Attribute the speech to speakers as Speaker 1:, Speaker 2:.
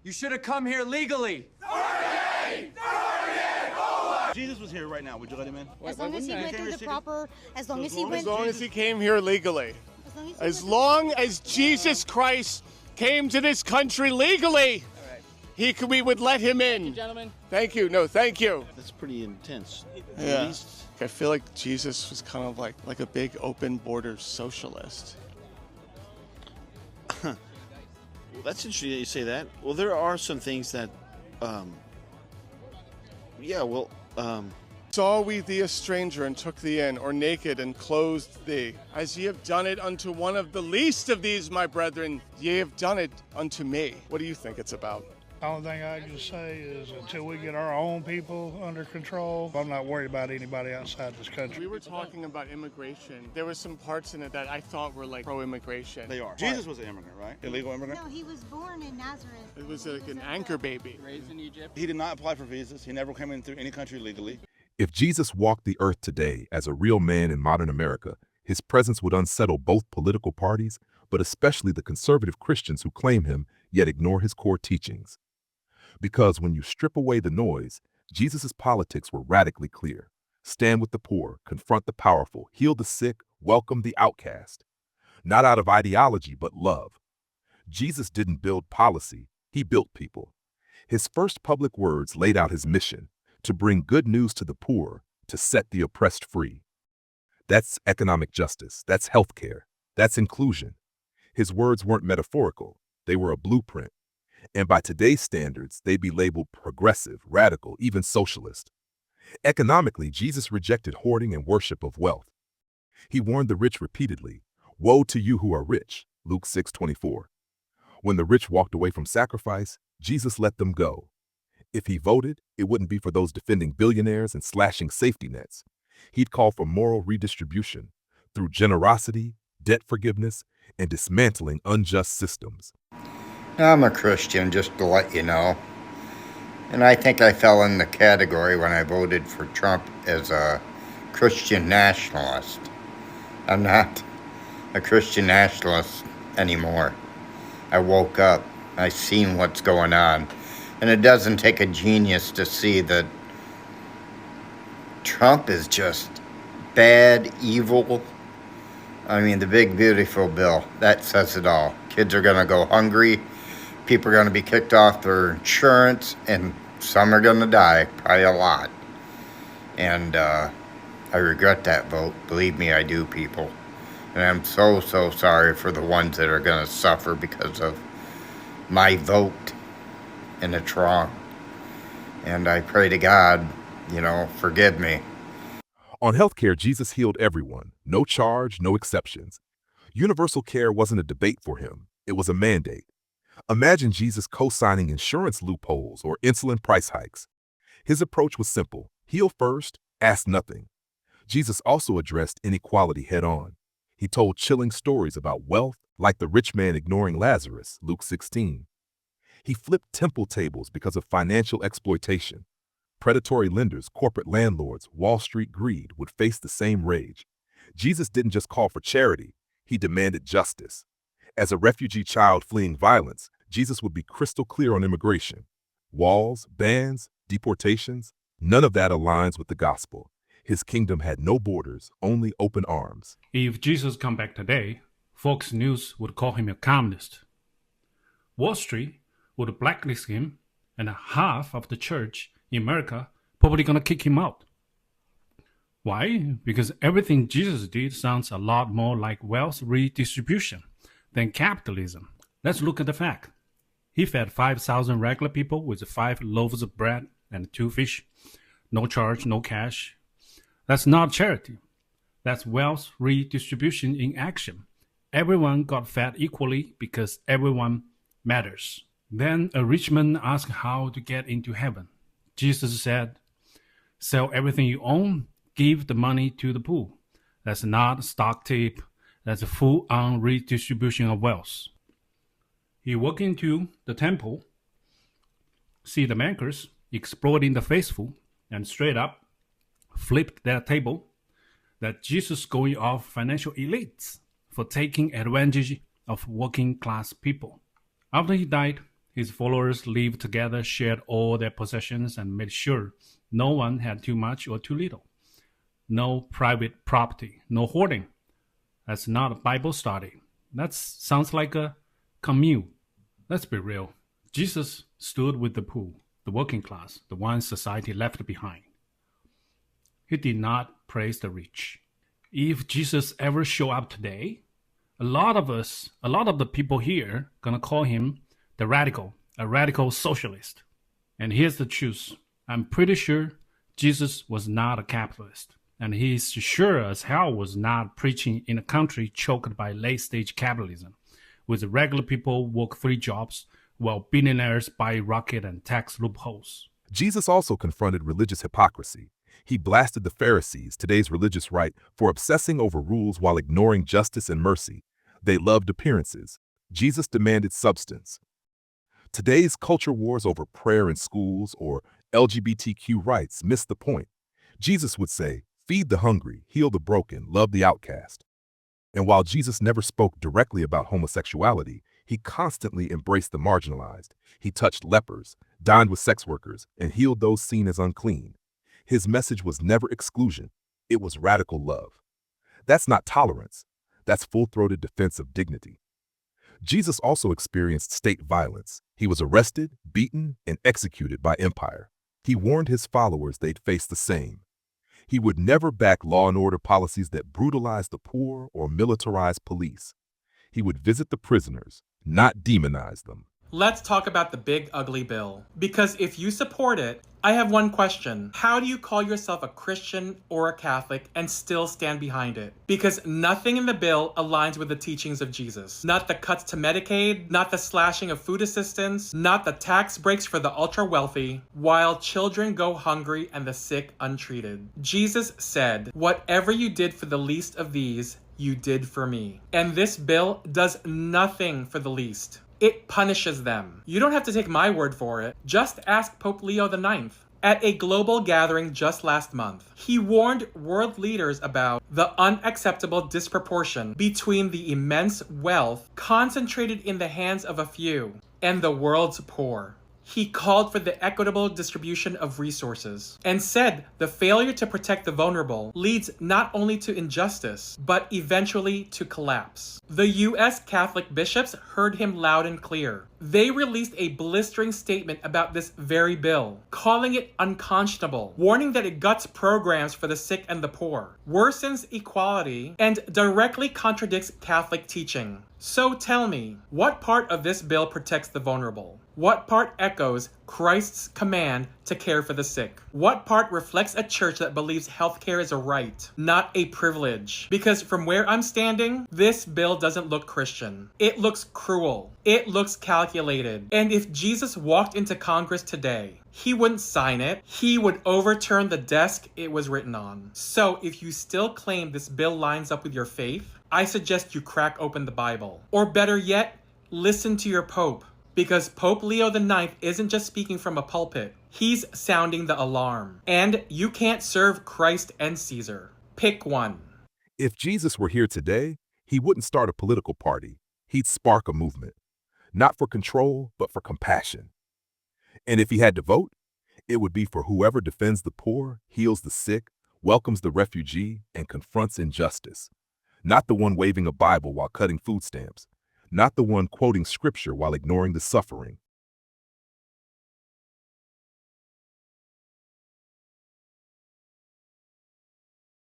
Speaker 1: You should have come here legally.
Speaker 2: Jesus was here right now. Would you let him in?
Speaker 3: As long as he went through the proper, as long as
Speaker 4: he came here legally. As long as Jesus Christ came to this country legally, we would let him in.
Speaker 5: Thank you, gentlemen.
Speaker 4: Thank you. No, thank you.
Speaker 2: That's pretty intense.
Speaker 4: Yeah. I feel like Jesus was kind of like a big open border socialist.
Speaker 2: Well, that's interesting that you say that. Well, there are some things that,
Speaker 4: Saw we thee a stranger and took thee in, or naked and clothed thee? As ye have done it unto one of the least of these, my brethren, ye have done it unto me. What do you think it's about?
Speaker 6: The only thing I can say is until we get our own people under control, I'm not worried about anybody outside this country.
Speaker 4: We were talking about immigration. There were some parts in it that I thought were like pro-immigration.
Speaker 2: they are. Jesus was an immigrant, right? Illegal immigrant?
Speaker 3: No, he was born in Nazareth.
Speaker 4: It was like an anchor baby.
Speaker 5: Raised in Egypt.
Speaker 2: He did not apply for visas. He never came in through any country legally.
Speaker 7: If Jesus walked the earth today as a real man in modern America, his presence would unsettle both political parties, but especially the conservative Christians who claim him yet ignore his core teachings. Because when you strip away the noise, Jesus' politics were radically clear. Stand with the poor, confront the powerful, heal the sick, welcome the outcast. Not out of ideology, but love. Jesus didn't build policy, he built people. His first public words laid out his mission: to bring good news to the poor, to set the oppressed free. That's economic justice, that's healthcare, that's inclusion. His words weren't metaphorical, they were a blueprint. And by today's standards, they'd be labeled progressive, radical, even socialist. Economically, Jesus rejected hoarding and worship of wealth. He warned the rich repeatedly, "Woe to you who are rich," Luke 6:24. When the rich walked away from sacrifice, Jesus let them go. If he voted, it wouldn't be for those defending billionaires and slashing safety nets. He'd call for moral redistribution through generosity, debt forgiveness, and dismantling unjust systems.
Speaker 8: I'm a Christian, just to let you know. And I think I fell in the category when I voted for Trump as a Christian nationalist. I'm not a Christian nationalist anymore. I woke up. I've seen what's going on. And it doesn't take a genius to see that Trump is just bad, evil. I mean, the big, beautiful bill, that says it all. Kids are going to go hungry. People are going to be kicked off their insurance, and some are going to die, probably a lot. And I regret that vote. Believe me, I do, people. And I'm so, so sorry for the ones that are going to suffer because of my vote, and it's wrong. And I pray to God, forgive me.
Speaker 7: On healthcare, Jesus healed everyone, no charge, no exceptions. Universal care wasn't a debate for him, it was a mandate. Imagine Jesus co-signing insurance loopholes or insulin price hikes. His approach was simple: heal first, ask nothing. Jesus also addressed inequality head-on. He told chilling stories about wealth, like the rich man ignoring Lazarus, Luke 16. He flipped temple tables because of financial exploitation. Predatory lenders, corporate landlords, Wall Street greed would face the same rage. Jesus didn't just call for charity, he demanded justice. As a refugee child fleeing violence, Jesus would be crystal clear on immigration. Walls, bans, deportations, none of that aligns with the gospel. His kingdom had no borders, only open arms.
Speaker 9: If Jesus come back today, Fox News would call him a communist. Wall Street would blacklist him, and half of the church in America probably gonna kick him out. Why? Because everything Jesus did sounds a lot more like wealth redistribution than capitalism. Let's look at the fact. He fed 5,000 regular people with 5 loaves of bread and 2 fish. No charge, no cash. That's not charity. That's wealth redistribution in action. Everyone got fed equally because everyone matters. Then a rich man asked how to get into heaven. Jesus said, "Sell everything you own, give the money to the poor." That's not stock tip. That's a full-on redistribution of wealth. He walked into the temple, see the bankers exploiting the faithful, and straight up flipped their table. That Jesus going off financial elites for taking advantage of working class people. After he died, His followers lived together, shared all their possessions, and made sure no one had too much or too little. No private property, no hoarding. That's not a Bible study. That sounds like a commune. Let's be real. Jesus stood with the poor, the working class, the ones society left behind. He did not praise the rich. If Jesus ever show up today, a lot of the people here gonna call him a radical socialist. And here's the truth. I'm pretty sure Jesus was not a capitalist. And he's sure as hell was not preaching in a country choked by late-stage capitalism, with regular people work 3 jobs while billionaires buy rocket and tax loopholes.
Speaker 7: Jesus also confronted religious hypocrisy. He blasted the Pharisees, today's religious right, for obsessing over rules while ignoring justice and mercy. They loved appearances. Jesus demanded substance. Today's culture wars over prayer in schools or LGBTQ rights miss the point. Jesus would say, feed the hungry, heal the broken, love the outcast. And while Jesus never spoke directly about homosexuality, he constantly embraced the marginalized. He touched lepers, dined with sex workers, and healed those seen as unclean. His message was never exclusion. It was radical love. That's not tolerance. That's full-throated defense of dignity. Jesus also experienced state violence. He was arrested, beaten, and executed by empire. He warned his followers they'd face the same. He would never back law and order policies that brutalize the poor or militarize police. He would visit the prisoners, not demonize them.
Speaker 5: Let's talk about the big ugly bill. Because if you support it, I have one question. How do you call yourself a Christian or a Catholic and still stand behind it? Because nothing in the bill aligns with the teachings of Jesus. Not the cuts to Medicaid, not the slashing of food assistance, not the tax breaks for the ultra wealthy, while children go hungry and the sick untreated. Jesus said, "Whatever you did for the least of these, you did for me." And this bill does nothing for the least. It punishes them. You don't have to take my word for it. Just ask Pope Leo IX. At a global gathering just last month, he warned world leaders about the unacceptable disproportion between the immense wealth concentrated in the hands of a few and the world's poor. He called for the equitable distribution of resources and said the failure to protect the vulnerable leads not only to injustice, but eventually to collapse. The U.S. Catholic bishops heard him loud and clear. They released a blistering statement about this very bill, calling it unconscionable, warning that it guts programs for the sick and the poor, worsens equality, and directly contradicts Catholic teaching. So tell me, what part of this bill protects the vulnerable? What part echoes Christ's command to care for the sick? What part reflects a church that believes healthcare is a right, not a privilege? Because from where I'm standing, this bill doesn't look Christian. It looks cruel. It looks calculated. And if Jesus walked into Congress today, he wouldn't sign it. He would overturn the desk it was written on. So if you still claim this bill lines up with your faith, I suggest you crack open the Bible. Or better yet, listen to your Pope. Because Pope Leo IX isn't just speaking from a pulpit. He's sounding the alarm. And you can't serve Christ and Caesar. Pick one.
Speaker 7: If Jesus were here today, he wouldn't start a political party. He'd spark a movement. Not for control, but for compassion. And if he had to vote, it would be for whoever defends the poor, heals the sick, welcomes the refugee, and confronts injustice. Not the one waving a Bible while cutting food stamps. Not the one quoting scripture while ignoring the suffering.